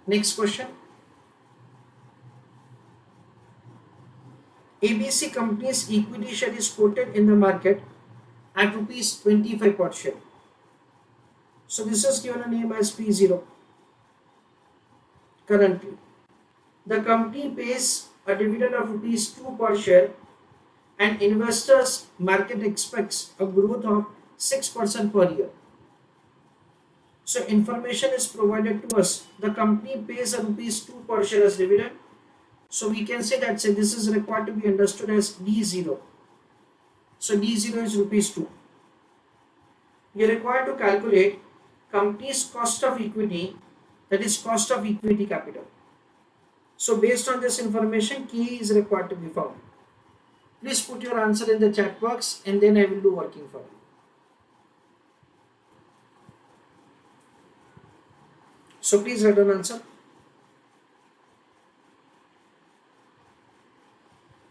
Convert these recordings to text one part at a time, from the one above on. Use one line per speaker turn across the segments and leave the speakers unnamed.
Next question. ABC company's equity share is quoted in the market at rupees 25 per share. So this is given a name as P0 currently. The company pays a dividend of rupees 2 per share and investors market expects a growth of 6% per year. So information is provided to us. The company pays a rupees 2 per share as dividend. So we can say that this is required to be understood as D0. So D0 is rupees 2. You are required to calculate company's cost of equity, that is cost of equity capital. So based on this information, key is required to be found. Please put your answer in the chat box and then I will do working for you. So please write down answer.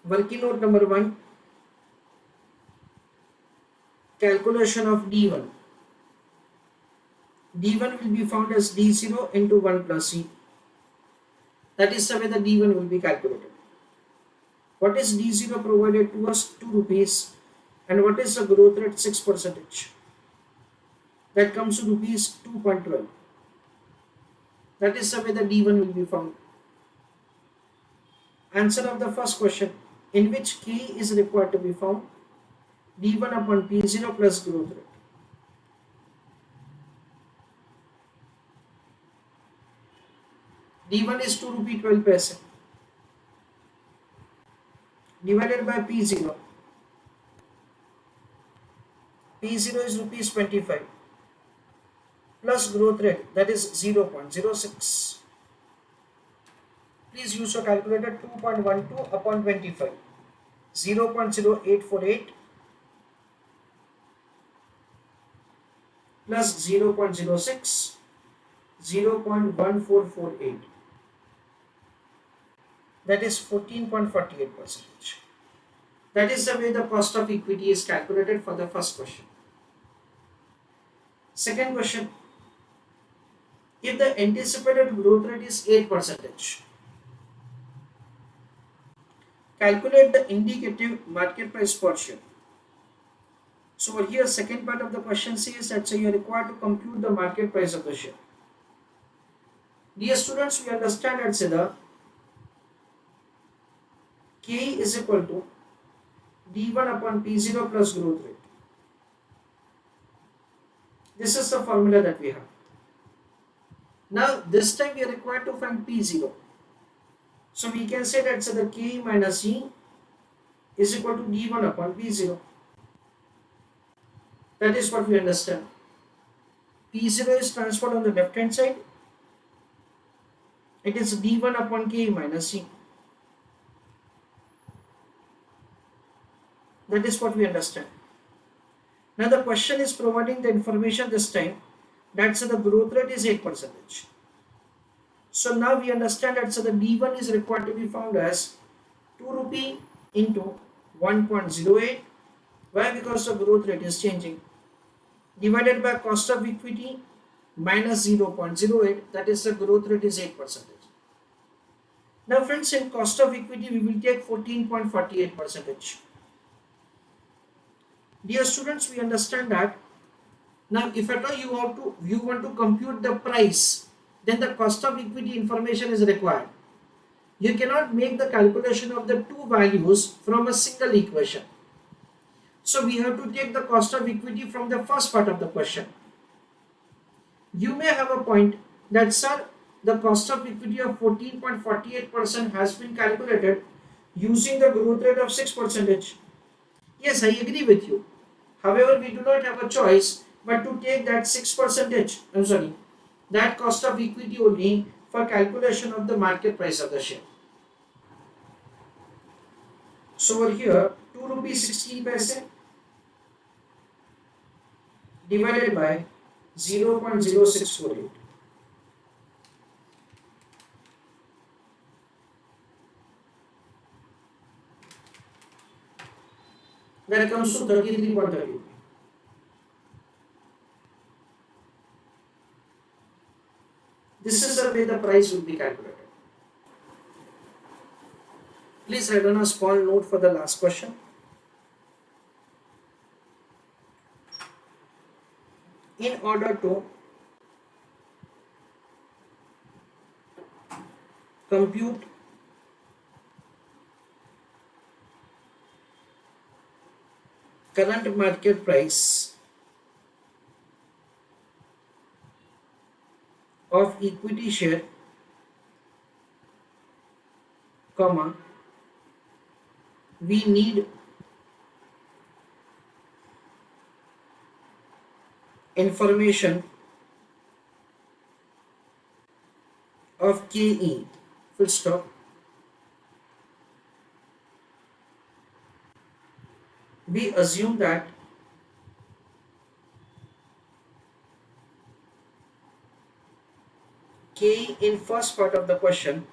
Working note number 1, calculation of D1. D1 will be found as D0 into 1 plus C. That is the way the D1 will be calculated. What is D0 provided to us? 2 rupees. And what is the growth rate? 6%. That comes to rupees 2.12. That is the way the D1 will be found. Answer of the first question, in which K is required to be found? D1 upon P0 plus growth rate. D1 is 2 rupee 12 paise divided by P0. P0 is rupees 25 plus growth rate, that is 0.06. Please use your calculator. 2.12 upon 25, 0.0848 plus 0.06, 0.1448. That is 14.48%. That is the way the cost of equity is calculated for the first question. Second question, if the anticipated growth rate is 8%, calculate the indicative market price per share. So over here, second part of the question says that you are required to compute the market price of the share. Dear students, we understand that the K is equal to D1 upon P0 plus growth rate. This is the formula that we have. Now this time we are required to find P0. So we can say that the K minus E is equal to D1 upon P0. That is what we understand. P0 is transferred on the left hand side. It is D1 upon K minus E. That is what we understand. Now the question is providing the information this time that the growth rate is 8%. So now we understand that the D1 is required to be found as 2 rupee into 1.08. Why? Because the growth rate is changing. Divided by cost of equity minus 0.08, that is the growth rate is 8%. Now friends, in cost of equity we will take 14.48%. Dear students, we understand that. Now if at all you want to compute the price, then the cost of equity information is required. You cannot make the calculation of the two values from a single equation. So we have to take the cost of equity from the first part of the question. You may have a point that, sir, the cost of equity of 14.48% has been calculated using the growth rate of 6%. Yes, I agree with you. However, we do not have a choice but to take that 6%, that cost of equity only for calculation of the market price of the share. So over here, 2 rupees 60 paise divided by 0.0648. That comes to 33.30. This is the way the price will be calculated. Please write down a small note for the last question. In order to compute current market price of equity share, comma, we need information of KE, full stop. We assume that KE in first part of the question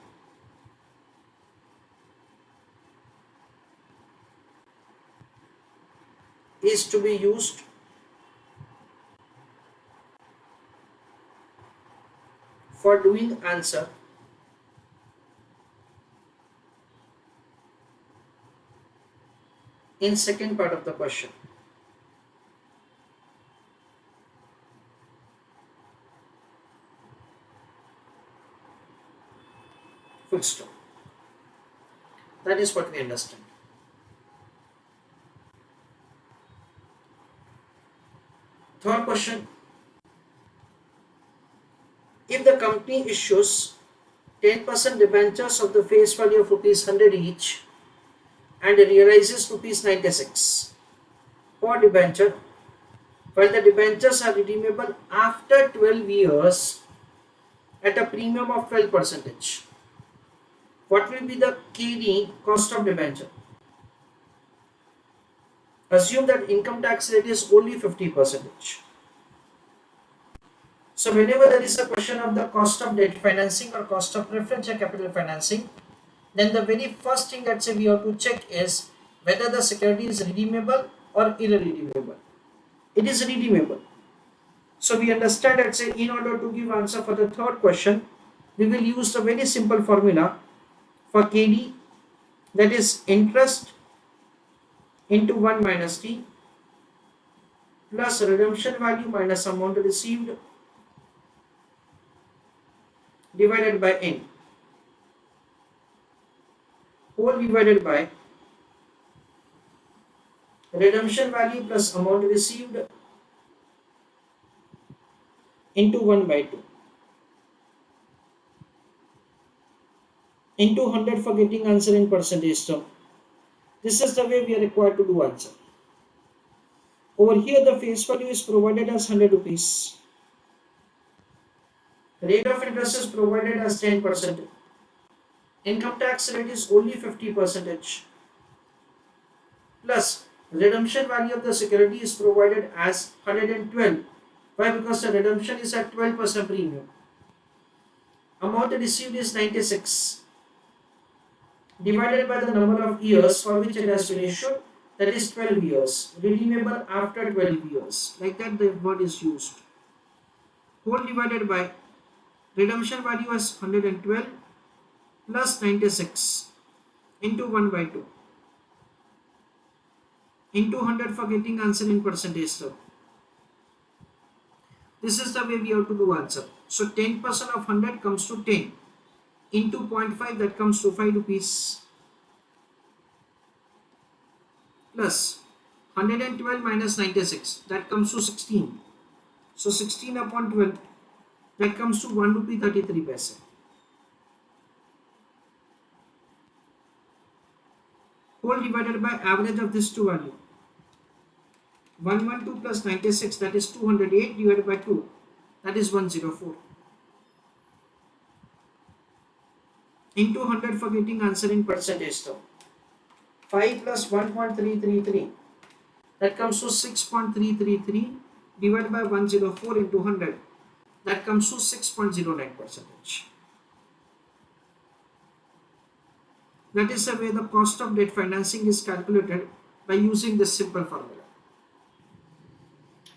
is to be used for doing answer in second part of the question. Full stop. That is what we understand. Third question. If the company issues 10% debentures of the face value of rupees 100 each and realizes rupees 96 per debenture, while the debentures are redeemable after 12 years at a premium of 12%, what will be the KD, cost of debenture? Assume that income tax rate is only 50%. So whenever there is a question of the cost of debt financing or cost of preferential capital financing, then the very first thing that we have to check is whether the security is redeemable or irredeemable. It is redeemable. So we understand that in order to give answer for the third question, we will use a very simple formula for KD, that is interest into 1 minus T plus redemption value minus amount received divided by N, whole divided by redemption value plus amount received into 1 by 2 into 100 for getting answer in percentage term. This is the way we are required to do answer. Over here the face value is provided as 100 rupees. Rate of interest is provided as 10%. Income tax rate is only 50%. Plus redemption value of the security is provided as 112. Why? Because the redemption is at 12% premium. Amount received is 96. Divided by the number of years for which it has been issued, that is 12 years. Redeemable after 12 years. Like that the word is used. Whole divided by redemption value as 112 plus 96 into 1 by 2 into 100 for getting answer in percentage term. This is the way we have to do answer. So 10% of 100 comes to 10 into 0.5, that comes to 5 rupees, plus 112 minus 96, that comes to 16. So 16 upon 12, that comes to 1 rupee 33 paise. Whole divided by average of this two value. 112 plus 96, that is 208, divided by 2, that is 104. Into 100 for getting answer in percentage term. 5 plus 1.333, that comes to 6.333, divided by 104 into 100, that comes to 6.09%. That is the way the cost of debt financing is calculated by using this simple formula.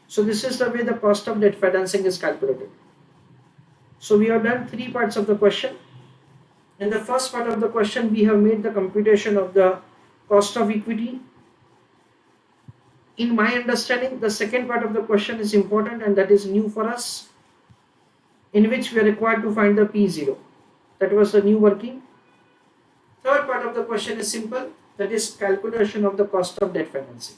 So this is the way the cost of debt financing is calculated. So we have done three parts of the question. In the first part of the question, we have made the computation of the cost of equity. In my understanding, the second part of the question is important and that is new for us, in which we are required to find the P0. That was the new working. Third part of the question is simple, that is calculation of the cost of debt financing.